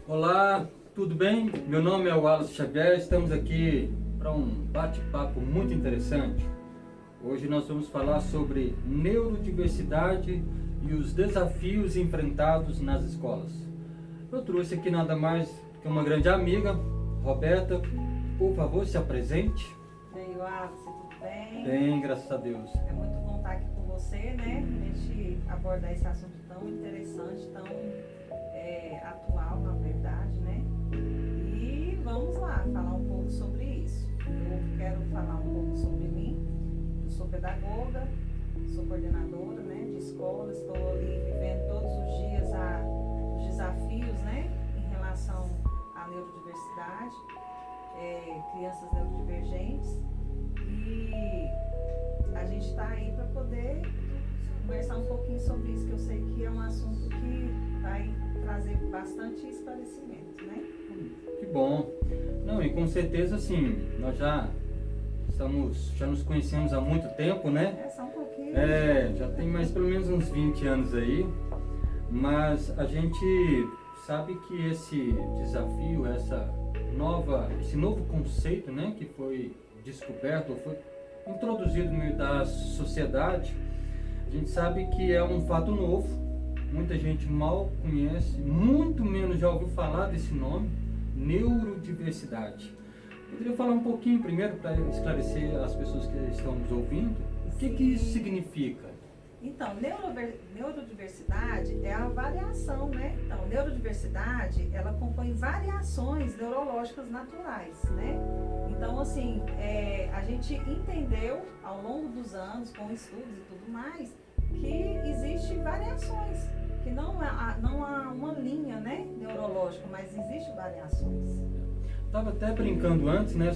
Olá, tudo bem? Meu nome é Wallace Xavier, estamos aqui para um bate-papo muito interessante. Hoje nós vamos falar sobre neurodiversidade e os desafios enfrentados nas escolas. Eu trouxe aqui nada mais que uma grande amiga, Roberta. Por favor, se apresente. E aí, Wallace, tudo bem? Bem, graças a Deus. É muito bom estar aqui com você, né? A gente abordar esse assunto tão interessante, tão atual, na verdade, né? E vamos lá, falar um pouco sobre isso. Eu quero falar um pouco sobre mim. Eu sou pedagoga, sou coordenadora, né, de escola, estou ali vivendo todos os dias os desafios, né, em relação à neurodiversidade, crianças neurodivergentes. E a gente está aí para poder conversar um pouquinho sobre isso, que eu sei que é um assunto que vai trazer bastante esclarecimento, né? Que bom. Não, e com certeza, assim, nós já nos conhecemos há muito tempo, né? Só um pouquinho. Já tem mais pelo menos uns 20 anos aí, mas a gente sabe que esse desafio, esse novo conceito, né, que foi descoberto, foi introduzido no meio da sociedade, a gente sabe que é um fato novo, muita gente mal conhece, muito menos já ouviu falar desse nome, neurodiversidade. Eu queria falar um pouquinho primeiro para esclarecer as pessoas que estão nos ouvindo, o que isso significa? Então, neurodiversidade é a variação, né? Então, neurodiversidade, ela compõe variações neurológicas naturais, né? Então, assim, a gente entendeu ao longo dos anos, com estudos e tudo mais, que existe variações, que não há uma linha, né, neurológica, mas existe variações. Estava até brincando antes, né,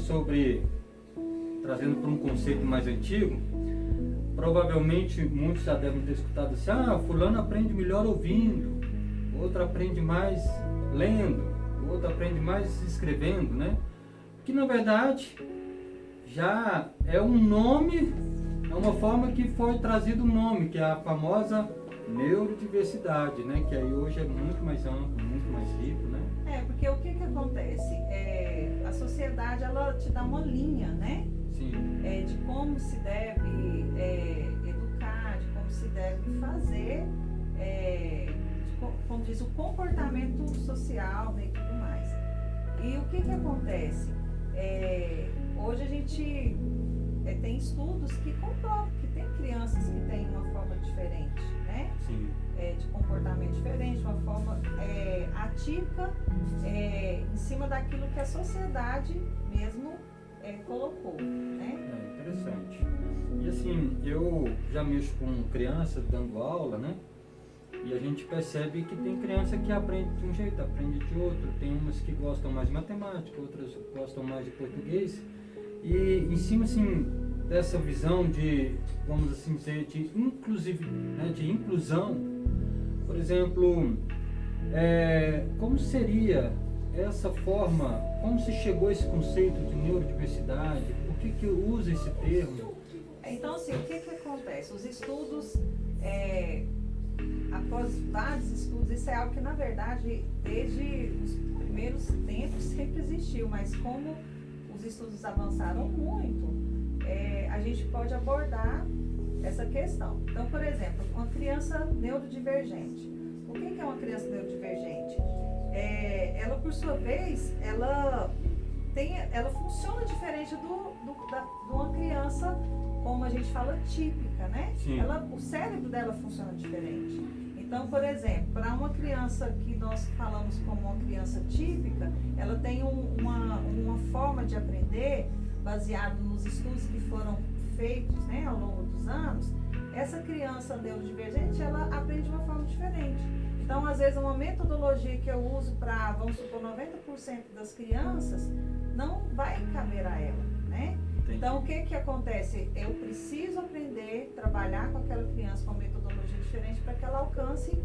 trazendo para um conceito mais antigo. Provavelmente muitos já devem ter escutado assim: fulano aprende melhor ouvindo, outro aprende mais lendo, outro aprende mais escrevendo, né? Que na verdade já é um nome, é uma forma que foi trazido o nome, que é a famosa neurodiversidade, né? Que aí hoje é muito mais amplo, muito mais rico, né? Porque o que acontece? A sociedade, ela te dá uma linha, né? Sim. De como se deve educar, de como se deve fazer, como diz, o comportamento social, né, e tudo mais. E o que acontece? Hoje a gente tem estudos que comprovam que tem crianças que têm uma forma diferente, né? Sim. De comportamento diferente, uma forma atípica, em cima daquilo que a sociedade mesmo colocou, né? Interessante. E assim, eu já mexo com crianças dando aula, né? E a gente percebe que tem criança que aprende de um jeito, aprende de outro. Tem umas que gostam mais de matemática, outras gostam mais de português. E em cima, assim, dessa visão de, vamos assim dizer, de né, de inclusão, por exemplo, como seria essa forma, como se chegou a esse conceito de neurodiversidade, por que usa esse termo? Então, assim, o que acontece? Os estudos, após vários estudos, isso é algo que, na verdade, desde os primeiros tempos sempre existiu, mas como os estudos avançaram muito, a gente pode abordar essa questão. Então, por exemplo, uma criança neurodivergente. O que é uma criança neurodivergente? Ela, por sua vez, ela funciona diferente de uma criança, como a gente fala, típica, né? Sim. O cérebro dela funciona diferente. Então, por exemplo, para uma criança que nós falamos como uma criança típica, ela tem uma forma de aprender baseado nos estudos que foram feitos, né, ao longo dos anos. Essa criança neurodivergente, ela aprende de uma forma diferente. Então, às vezes, uma metodologia que eu uso para, vamos supor, 90% das crianças, não vai caber a ela, né? Entendi. Então, o que acontece? Eu preciso aprender a trabalhar com aquela criança com uma metodologia diferente para que ela alcance,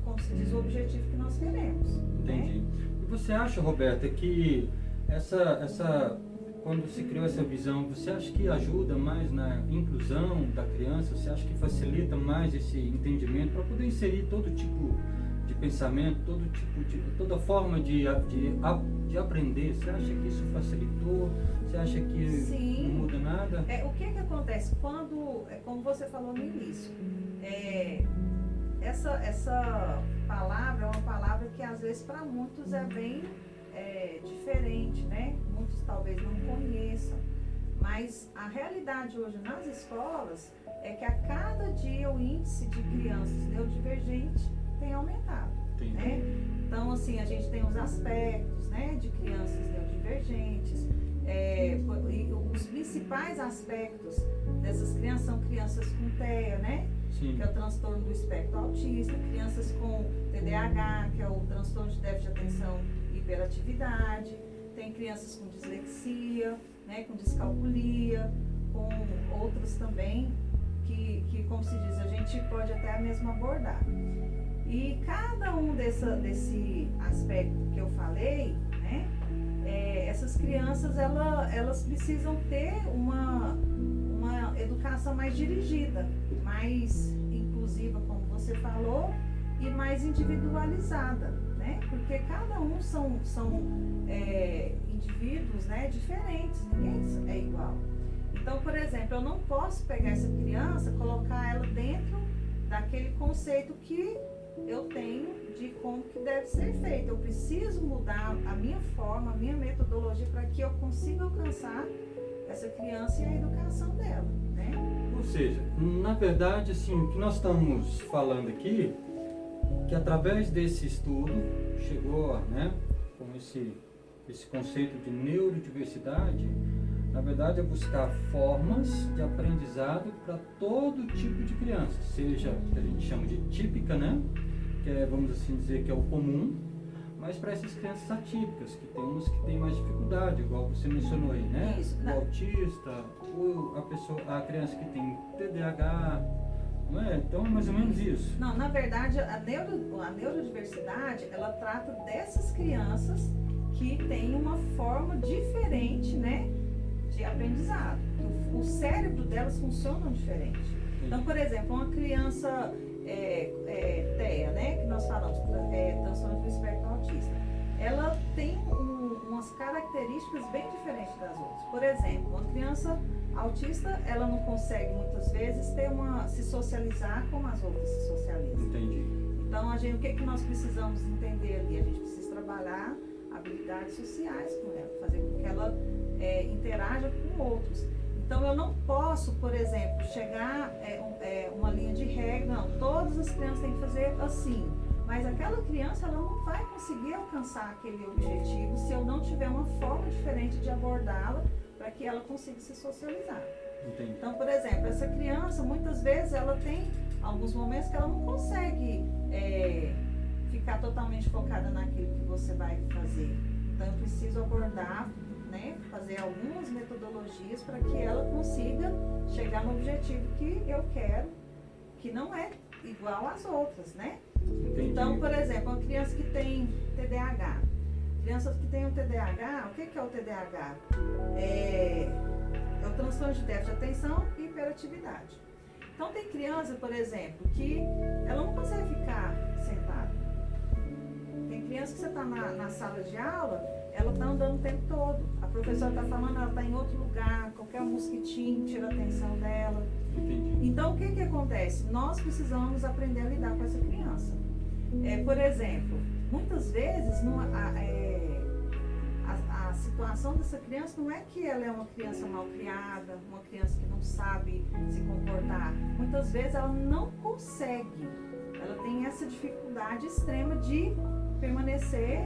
como se diz, o objetivo que nós queremos. Entendi. Né? E você acha, Roberta, que quando se criou essa visão, você acha que ajuda mais na inclusão da criança? Você acha que facilita mais esse entendimento para poder inserir todo tipo de pensamento, toda forma de aprender, você acha que isso facilitou? Você acha que Sim. não muda nada? O que acontece quando, como você falou no início, essa palavra é uma palavra que às vezes para muitos é bem diferente, né? Muitos talvez não conheçam, mas a realidade hoje nas escolas é que a cada dia o índice de crianças neurodivergentes tem aumentado, né? Então, assim, a gente tem os aspectos, né, de crianças neurodivergentes, os principais aspectos dessas crianças são crianças com TEA, né? Sim. Que é o transtorno do espectro autista, crianças com TDAH, que é o transtorno de déficit de atenção e hiperatividade, tem crianças com dislexia, né, com descalculia, com outros também que, como se diz, a gente pode até mesmo abordar. E cada um desse aspecto que eu falei, né, essas crianças elas precisam ter uma educação mais dirigida, mais inclusiva, como você falou, e mais individualizada, né? Porque cada um são indivíduos, né, diferentes, ninguém é igual. Então, por exemplo, eu não posso pegar essa criança, colocar ela dentro daquele conceito que eu tenho de como que deve ser feito. Eu preciso mudar a minha forma, a minha metodologia para que eu consiga alcançar essa criança e a educação dela, né? Ou seja, na verdade, assim, o que nós estamos falando aqui, que através desse estudo chegou, né, com esse conceito de neurodiversidade, na verdade é buscar formas de aprendizado para todo tipo de criança, seja que a gente chama de típica, né, que é, vamos assim dizer, que é o comum, mas para essas crianças atípicas, que tem umas que têm mais dificuldade, igual você mencionou aí, né? Isso, o autista, a criança que tem TDAH, não é? Então é mais ou menos isso. Não, na verdade, a neurodiversidade, ela trata dessas crianças que têm uma forma diferente, né, de aprendizado. O cérebro delas funciona diferente. Então, por exemplo, uma criança TEA, né, que nós falamos, transtorno do espectro autista, ela tem umas características bem diferentes das outras. Por exemplo, uma criança autista, ela não consegue muitas vezes se socializar como as outras se socializam. Entendi. Então, o que nós precisamos entender ali? A gente precisa trabalhar habilidades sociais com ela, fazer com que ela interaja com outros. Então, eu não posso, por exemplo, chegar uma linha de regra, não, todas as crianças têm que fazer assim. Mas aquela criança, ela não vai conseguir alcançar aquele objetivo se eu não tiver uma forma diferente de abordá-la para que ela consiga se socializar. Entendi. Então, por exemplo, essa criança, muitas vezes, ela tem alguns momentos que ela não consegue ficar totalmente focada naquilo que você vai fazer. Então, eu preciso abordar, né, fazer algumas metodologias para que ela consiga chegar no objetivo que eu quero, que não é igual às outras, né? Entendi. Então, por exemplo, uma criança que tem TDAH. Crianças que têm o TDAH, o que é o TDAH? É o transtorno de déficit de atenção e hiperatividade. Então, tem criança, por exemplo, que ela não consegue ficar sentada. Tem criança que você está na sala de aula, ela está andando o tempo todo. A professora está falando, ela está em outro lugar, qualquer mosquitinho tira a atenção dela. Entendi. Então, o que acontece? Nós precisamos aprender a lidar com essa criança. Por exemplo, muitas vezes a situação dessa criança não é que ela é uma criança mal criada, uma criança que não sabe se comportar. Muitas vezes ela não consegue, ela tem essa dificuldade extrema de permanecer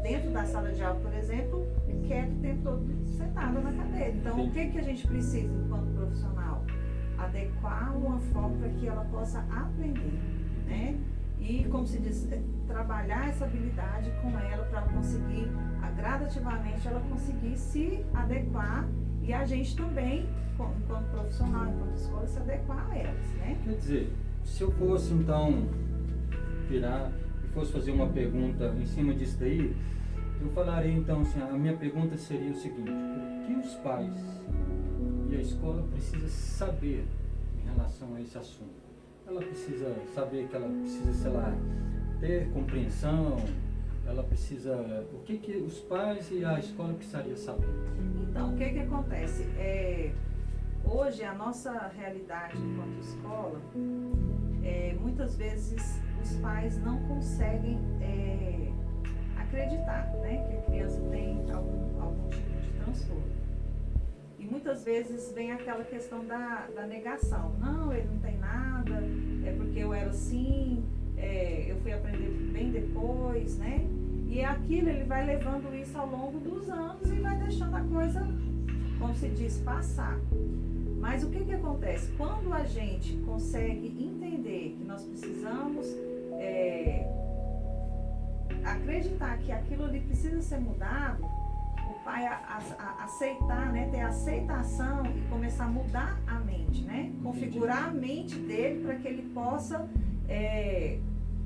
dentro da sala de aula, por exemplo, quieto o tempo todo sentada na cadeira. Então, o que a gente precisa enquanto profissional? Adequar uma forma para que ela possa aprender, né? E, como se diz, trabalhar essa habilidade com ela para ela conseguir, gradativamente, ela conseguir se adequar e a gente também, enquanto profissional, enquanto escola, se adequar a elas, né? Quer dizer, se eu fosse, então, virar e fosse fazer uma pergunta em cima disso daí, eu falaria, então, assim, a minha pergunta seria o seguinte: o que os pais e a escola precisam saber em relação a esse assunto? ela precisa saber que ela precisa, sei lá, ter compreensão, ela precisa... O que os pais e a escola precisariam saber? Então, o que acontece? Hoje, a nossa realidade enquanto escola, muitas vezes os pais não conseguem acreditar, né, que a criança tem algum tipo de transtorno. E muitas vezes vem aquela questão da negação. Não, ele não tem nada, é porque eu era assim, eu fui aprender bem depois, né? E aquilo ele vai levando isso ao longo dos anos e vai deixando a coisa, como se diz, passar. Mas o que acontece? Quando a gente consegue entender que nós precisamos acreditar que aquilo ali precisa ser mudado, o pai aceitar, né, ter aceitação e começar a mudar a mente, né? Configurar a mente dele para que ele possa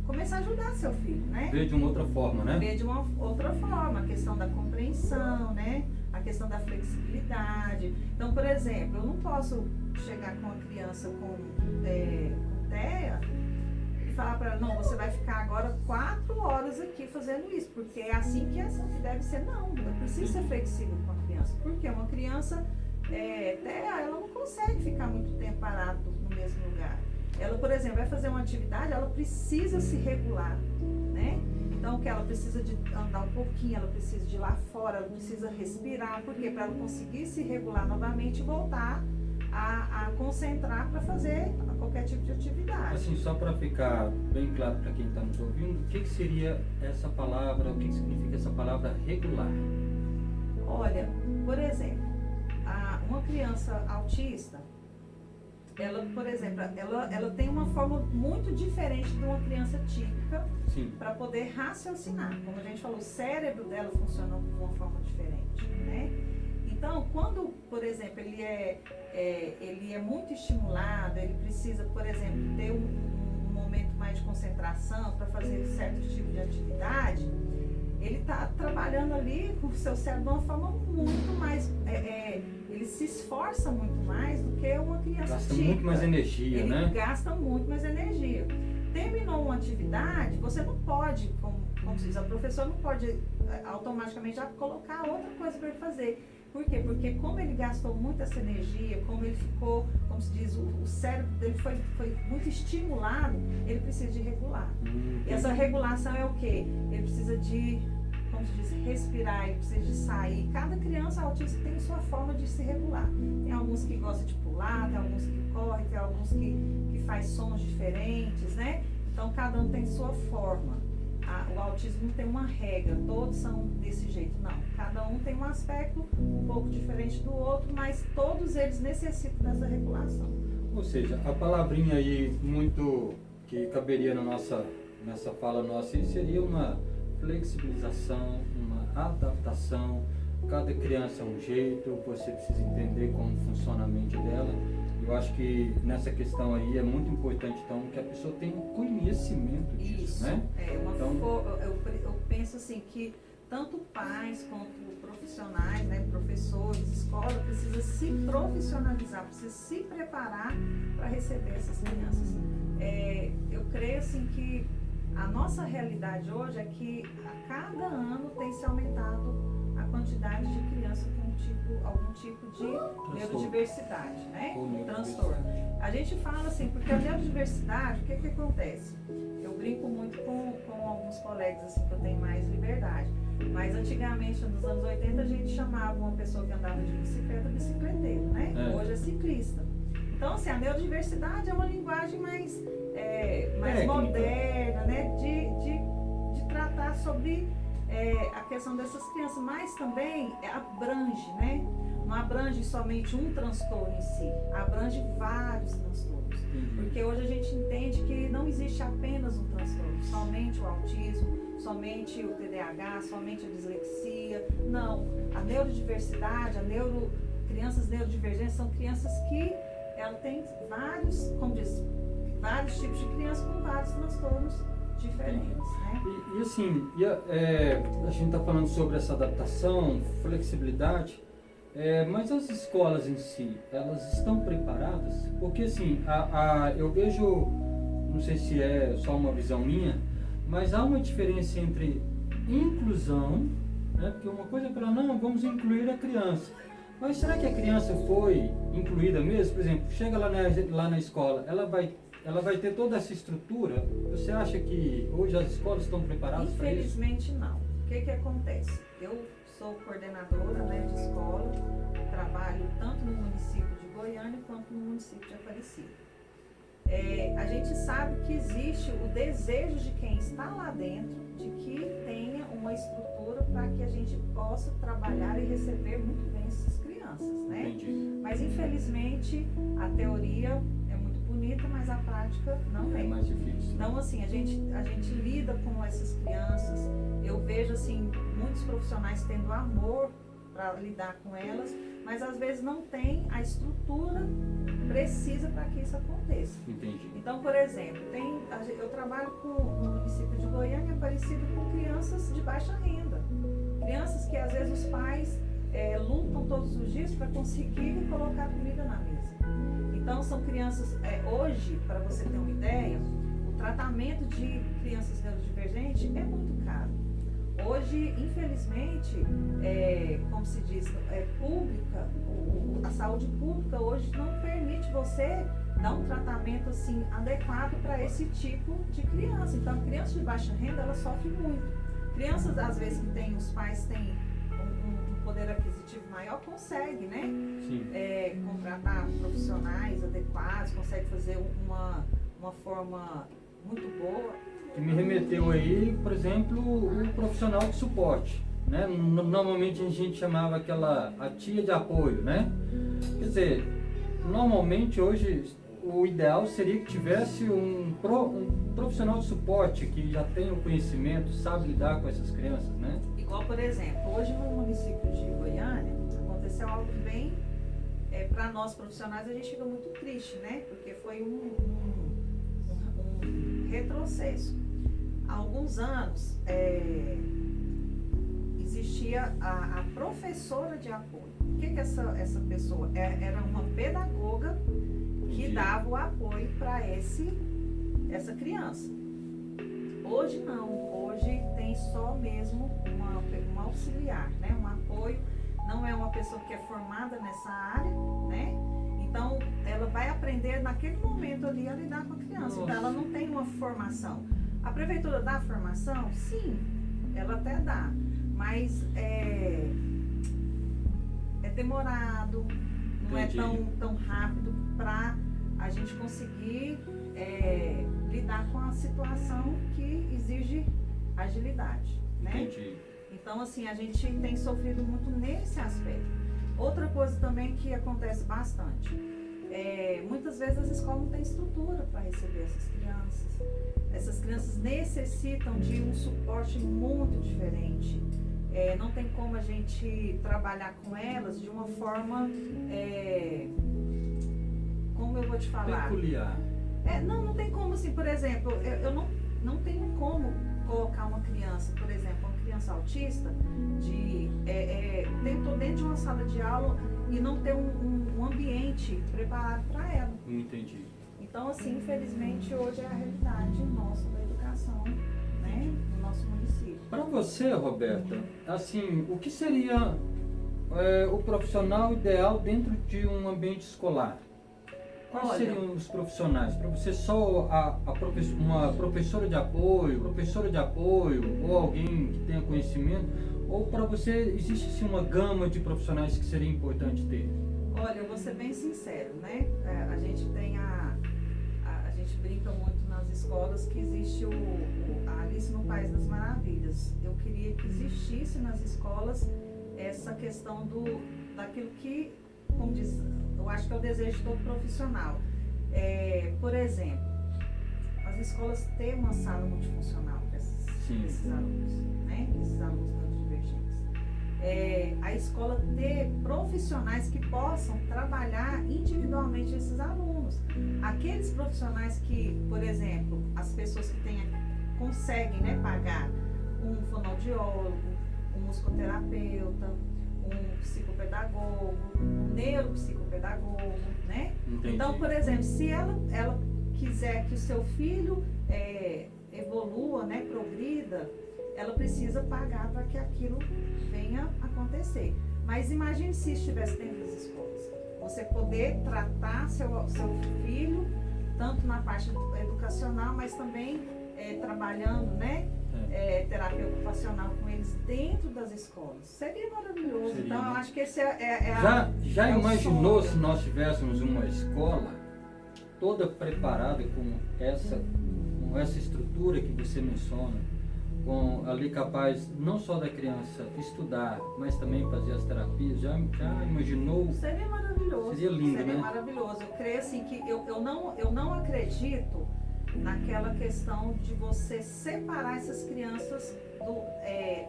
começar a ajudar seu filho, né? Ver de uma outra forma, né? Ver de uma outra forma, a questão da compreensão, né? A questão da flexibilidade. Então, por exemplo, eu não posso chegar com a criança com TEA e falar para ela, não, você vai ficar agora 4 horas aqui fazendo isso, porque é assim que deve ser. Não, eu preciso ser flexível com a criança, porque uma criança TEA, ela não consegue ficar muito tempo parada no mesmo lugar. Ela, por exemplo, vai fazer uma atividade, ela precisa se regular, né? Então, que ela precisa de andar um pouquinho, ela precisa de ir lá fora, ela precisa respirar, porque para ela conseguir se regular novamente e voltar a concentrar para fazer qualquer tipo de atividade. Assim, só para ficar bem claro para quem está nos ouvindo, o que seria essa palavra, o que significa essa palavra regular? Olha, por exemplo, uma criança autista, ela, por exemplo, ela tem uma forma muito diferente de uma criança típica para poder raciocinar. Como a gente falou, o cérebro dela funciona de uma forma diferente, né? Então, quando, por exemplo, ele é muito estimulado, ele precisa, por exemplo, ter um momento mais de concentração para fazer certo tipo de atividade, ele está trabalhando ali com o seu cérebro de uma forma muito mais... ele se esforça muito mais do que uma criança gasta típica. Muito mais energia, ele né? Ele gasta muito mais energia. Terminou uma atividade, você não pode, como se diz, a professora não pode automaticamente já colocar outra coisa para ele fazer. Por quê? Porque como ele gastou muito essa energia, como ele ficou, como se diz, o cérebro dele foi muito estimulado, ele precisa de regular. E essa regulação é o quê? Ele precisa de, como se diz, respirar, ele precisa de sair. Cada criança autista tem sua forma de se regular. Tem alguns que gostam de pular, tem alguns que correm, tem alguns que faz sons diferentes, né? Então cada um tem sua forma. O autismo não tem uma regra, todos são desse jeito, não. Cada um tem um aspecto um pouco diferente do outro, mas todos eles necessitam dessa regulação. Ou seja, a palavrinha aí muito que caberia nessa fala nossa seria uma flexibilização, uma adaptação. Cada criança é um jeito, você precisa entender como funciona a mente dela. Eu acho que nessa questão aí é muito importante, então, que a pessoa tenha um conhecimento disso, né? Eu penso assim que tanto pais quanto profissionais, né, professores, escola, precisa se profissionalizar, precisa se preparar para receber essas crianças. Eu creio assim que a nossa realidade hoje é que a cada ano tem se aumentado a quantidade de crianças com algum tipo de neurodiversidade, né? Transtorno. A gente fala assim, porque a neurodiversidade, o que acontece? Eu brinco muito com alguns colegas assim, que eu tenho mais liberdade. Mas antigamente, nos anos 80, a gente chamava uma pessoa que andava de bicicleta bicicleteiro, né? Hoje é ciclista. Então, assim, a neurodiversidade é uma linguagem mais moderna, né? De tratar sobre a questão dessas crianças, mas também abrange, né? Não abrange somente um transtorno em si, abrange vários transtornos. Porque hoje a gente entende que não existe apenas um transtorno, somente o autismo, somente o TDAH, somente a dislexia. Não, a neurodiversidade, crianças neurodivergentes são crianças que ela tem vários, como diz, vários tipos de crianças com vários transtornos diferentes, né? E assim, a gente está falando sobre essa adaptação, flexibilidade. Mas as escolas em si, elas estão preparadas? Porque assim, eu vejo, não sei se é só uma visão minha, mas há uma diferença entre inclusão, né? Porque uma coisa é falar, não, vamos incluir a criança. Mas será que a criança foi incluída mesmo? Por exemplo, chega lá na escola, ela vai ter toda essa estrutura? Você acha que hoje as escolas estão preparadas para isso? Infelizmente não. O que acontece? Eu sou coordenadora, né, de escola, trabalho tanto no município de Goiânia quanto no município de Aparecida. A gente sabe que existe o desejo de quem está lá dentro de que tenha uma estrutura para que a gente possa trabalhar e receber muito bem essas crianças, né? Entendi. Mas infelizmente a teoria é muito bonita, mas a prática não é. É mais difícil. Então, assim, a gente lida com essas crianças. Eu vejo, assim, muitos profissionais tendo amor para lidar com elas, mas às vezes não tem a estrutura precisa para que isso aconteça. Entendi. Então, por exemplo, eu trabalho no município de Goiânia, Aparecida, com crianças de baixa renda. Crianças que às vezes os pais lutam todos os dias para conseguir colocar comida na mesa. Então, são crianças, hoje, para você ter uma ideia, o tratamento de crianças neurodivergentes é muito caro. Hoje, infelizmente, como se diz, pública, a saúde pública hoje não permite você dar um tratamento assim, adequado para esse tipo de criança. Então, criança de baixa renda, ela sofre muito. Crianças, às vezes, que os pais têm um poder aquisitivo maior, consegue, né? Sim. Contratar profissionais adequados, consegue fazer uma forma muito boa. Que me remeteu aí, por exemplo, o profissional de suporte, né? Normalmente a gente chamava a tia de apoio, né? Quer dizer, normalmente hoje o ideal seria que tivesse um profissional de suporte que já tenha o conhecimento, sabe lidar com essas crianças, né? Igual, por exemplo, hoje no município de Goiânia aconteceu algo bem, para nós profissionais a gente fica muito triste, né? Porque foi um retrocesso. Há alguns anos existia a professora de apoio. O que essa pessoa? Era uma pedagoga que dava o apoio para essa criança. Hoje não, hoje tem só mesmo uma auxiliar, né? Um apoio, não é uma pessoa que é formada nessa área, né? Então, ela vai aprender naquele momento ali a lidar com a criança. Nossa. Então, ela não tem uma formação. A prefeitura dá formação? Sim, ela até dá, mas é demorado, não Entendi. é tão rápido para a gente conseguir lidar com a situação que exige agilidade, né? Entendi. Então, assim, a gente tem sofrido muito nesse aspecto. Outra coisa também que acontece bastante, muitas vezes as escolas não têm estrutura para receber essas crianças. Essas crianças necessitam de um suporte muito diferente. Não tem como a gente trabalhar com elas de uma forma, como eu vou te falar? Peculiar. Não tem como, assim, por exemplo, eu não tenho como colocar uma criança, por exemplo, uma criança autista, dentro de uma sala de aula e não ter um ambiente preparado para ela. Entendi. Então, assim, infelizmente, hoje é a realidade nossa da educação, né, no nosso município. Para você, Roberta, assim, o que seria o profissional ideal dentro de um ambiente escolar? Quais Olha, seriam os profissionais? Para você só uma professora de apoio, ou alguém que tenha conhecimento? Ou para você existe assim, uma gama de profissionais que seria importante ter? Olha, eu vou ser bem sincero, né? A gente tem a gente brinca muito nas escolas que existe a Alice no País das Maravilhas. Eu queria que existisse nas escolas essa questão daquilo que, como diz, eu acho que é o desejo de todo profissional. Por exemplo, as escolas têm uma sala multifuncional para esses alunos, né? Esses alunos neurodivergentes. A escola ter profissionais que possam trabalhar individualmente esses alunos. Aqueles profissionais que, por exemplo, as pessoas que conseguem, né, pagar um fonoaudiólogo, um musicoterapeuta, um psicopedagogo, um neuropsicopedagogo, né? Entendi. Então, por exemplo, se ela quiser que o seu filho evolua, né, progrida, ela precisa pagar para que aquilo venha acontecer. Mas imagine se estivesse dentro das escolas. Você poder tratar seu filho, tanto na parte educacional, mas também trabalhando, né? Terapia ocupacional com eles dentro das escolas. Seria maravilhoso. Seria, então, né? eu acho que esse Já é o imaginou sonho. se nós tivéssemos uma escola toda preparada com essa estrutura que você menciona, com ali capaz não só da criança estudar, mas também fazer as terapias? Já imaginou? Seria maravilhoso. Seria lindo, Seria né? maravilhoso. Eu creio assim que eu não acredito naquela questão de você separar essas crianças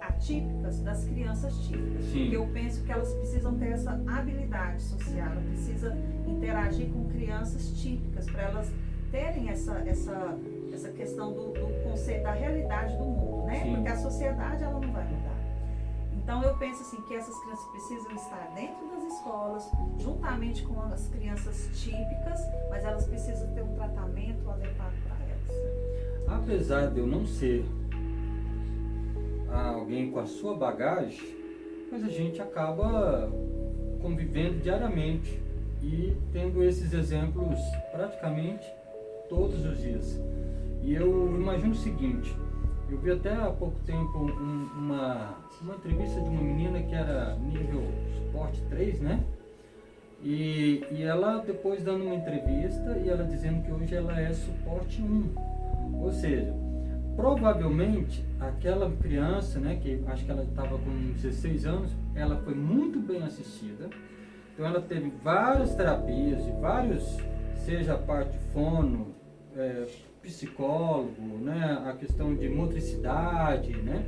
atípicas das crianças típicas. Sim. Porque eu penso que elas precisam ter essa habilidade social, ela precisa interagir com crianças típicas para elas terem essa questão do conceito da realidade do mundo, né? Sim. Porque a sociedade ela não vai mudar. Então eu penso assim que essas crianças precisam estar dentro das escolas, juntamente com as crianças típicas, mas elas precisam ter um tratamento adequado para elas. Apesar de eu não ser alguém com a sua bagagem, mas a gente acaba convivendo diariamente e tendo esses exemplos praticamente todos os dias. E eu imagino o seguinte, eu vi até há pouco tempo uma entrevista de uma menina que era nível suporte 3, né? E ela depois dando uma entrevista e ela dizendo que hoje ela é suporte 1. Ou seja, provavelmente aquela criança, né, que acho que ela estava com 16 anos, ela foi muito bem assistida. Então ela teve várias terapias, de vários, seja a parte de fono, psicólogo, né, a questão de motricidade, né?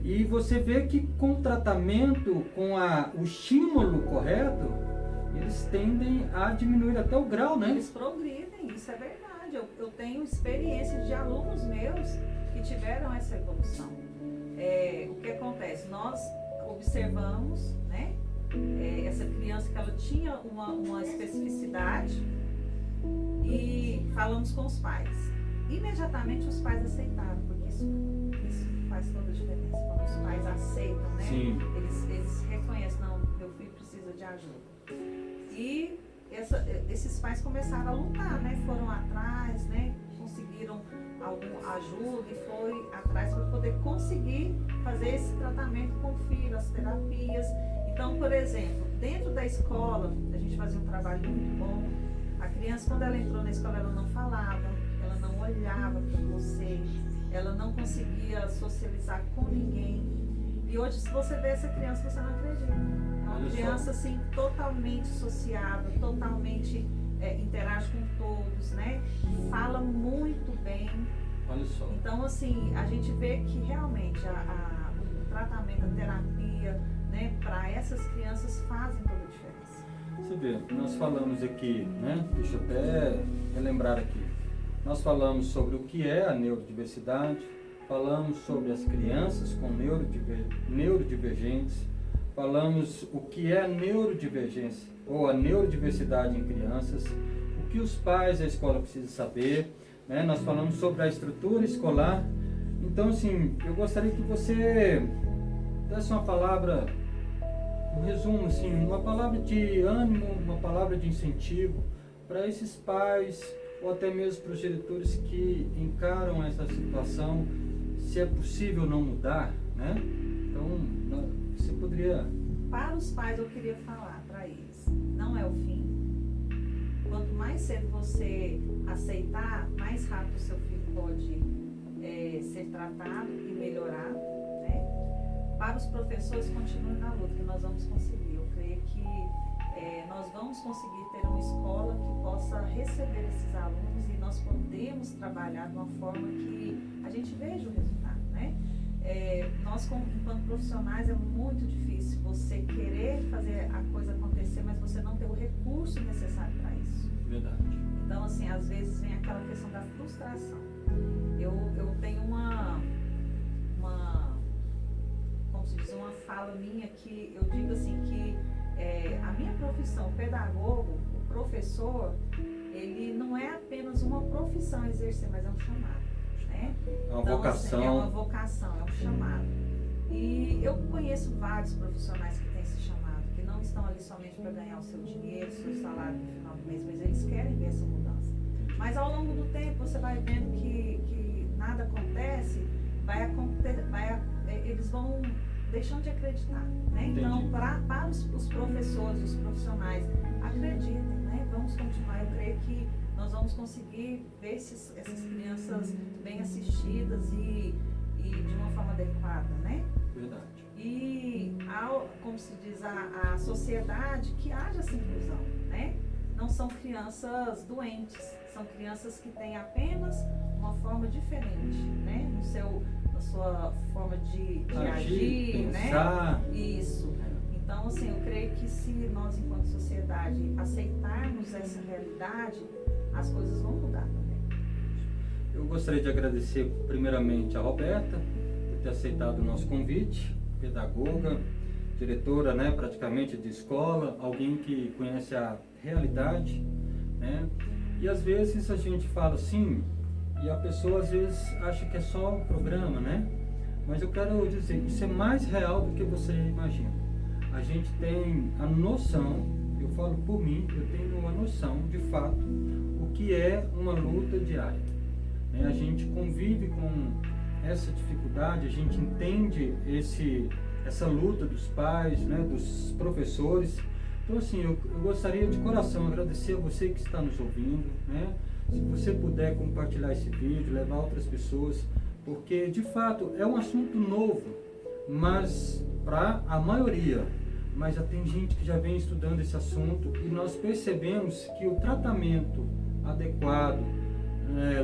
E você vê que com o tratamento, com o estímulo correto, eles tendem a diminuir até o grau, né? Eles progridem, isso é verdade. Eu tenho experiência de alunos meus que tiveram essa evolução. O que acontece? Nós observamos, né, essa criança que ela tinha uma especificidade e falamos com os pais. Imediatamente os pais aceitaram, porque isso faz toda a diferença. Quando os pais aceitam, né? Sim. Eles reconhecem, não, meu filho precisa de ajuda. E esses pais começaram a lutar, né? Foram atrás, né? Conseguiram alguma ajuda e foi atrás para poder conseguir fazer esse tratamento com o filho, as terapias. Então, por exemplo, dentro da escola, a gente fazia um trabalho muito bom. A criança, quando ela entrou na escola, ela não falava, ela não olhava para você, ela não conseguia socializar com ninguém. E hoje, se você vê essa criança, você não acredita. É uma criança, assim, totalmente sociável, totalmente interage com todos, né? Fala muito bem. Olha só. Então, assim, a gente vê que realmente o tratamento, a terapia, né, para essas crianças fazem toda a diferença. Você vê, nós falamos aqui, né? Deixa eu até relembrar aqui. Nós falamos sobre o que é a neurodiversidade, falamos sobre as crianças com neurodivergentes, falamos o que é a neurodivergência ou a neurodiversidade em crianças, o que os pais da escola precisam saber, né? Nós falamos sobre a estrutura escolar. Então, assim, eu gostaria que você desse uma palavra, um resumo, assim, uma palavra de ânimo, uma palavra de incentivo para esses pais ou até mesmo para os diretores que encaram essa situação, se é possível não mudar, né? Então, você poderia... Para os pais, eu queria falar para eles, não é o fim. Quanto mais cedo você aceitar, mais rápido o seu filho pode ser tratado e melhorar, né? Para os professores, continue na luta, que nós vamos conseguir. Eu creio que nós vamos conseguir ter uma escola que possa receber esses alunos e nós podemos trabalhar de uma forma que a gente veja o resultado, né? Nós, enquanto profissionais, é muito difícil você querer fazer a coisa acontecer, mas você não ter o recurso necessário para isso. Verdade. Então, assim, às vezes vem aquela questão da frustração. Eu tenho como como se diz, uma fala minha que eu digo assim que a minha profissão, o pedagogo, o professor, ele não é apenas uma profissão a exercer, mas é um chamado, né? É uma Então, vocação. assim, é uma vocação, é um chamado. E eu conheço vários profissionais que têm esse chamado, que não estão ali somente para ganhar o seu dinheiro, o seu salário no final do mês, mas eles querem ver essa mudança. Mas ao longo do tempo você vai vendo que nada acontece, eles vão deixando de acreditar, né? Então, para os professores, os profissionais, acreditem, né? Vamos continuar. Eu creio que nós vamos conseguir ver essas crianças bem assistidas e de uma forma adequada, né? Verdade. E, como se diz, a sociedade que haja essa inclusão, né? Não são crianças doentes, são crianças que têm apenas uma forma diferente, né? Na sua forma de agir, pensar, né? Isso. Então, assim, eu creio que se nós, enquanto sociedade, aceitarmos essa realidade, as coisas vão mudar também. Eu gostaria de agradecer primeiramente a Roberta por ter aceitado o nosso convite, pedagoga, diretora, né, praticamente de escola, alguém que conhece a realidade, né? E às vezes a gente fala assim, e a pessoa às vezes acha que é só um programa, né? Mas eu quero dizer, isso é mais real do que você imagina. A gente tem a noção, eu falo por mim, eu tenho a noção de fato o que é uma luta diária, né? A gente convive com essa dificuldade, a gente entende essa luta dos pais, né, dos professores. Então assim, eu gostaria de coração agradecer a você que está nos ouvindo, né? Se você puder compartilhar esse vídeo, levar outras pessoas, porque de fato é um assunto novo, mas para a maioria, mas já tem gente que já vem estudando esse assunto e nós percebemos que o tratamento adequado,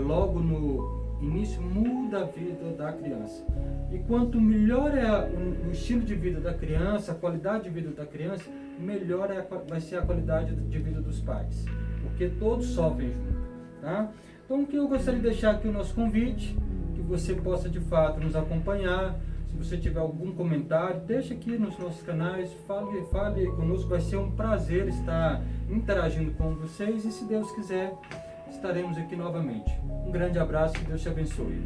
logo no início, muda a vida da criança. E quanto melhor é o estilo de vida da criança, a qualidade de vida da criança, melhor vai ser a qualidade de vida dos pais, porque todos sofrem junto, tá? Então, o que eu gostaria de deixar aqui o nosso convite, que você possa de fato nos acompanhar. Se você tiver algum comentário, deixa aqui nos nossos canais, fale conosco, vai ser um prazer estar interagindo com vocês e se Deus quiser, estaremos aqui novamente. Um grande abraço, que Deus te abençoe.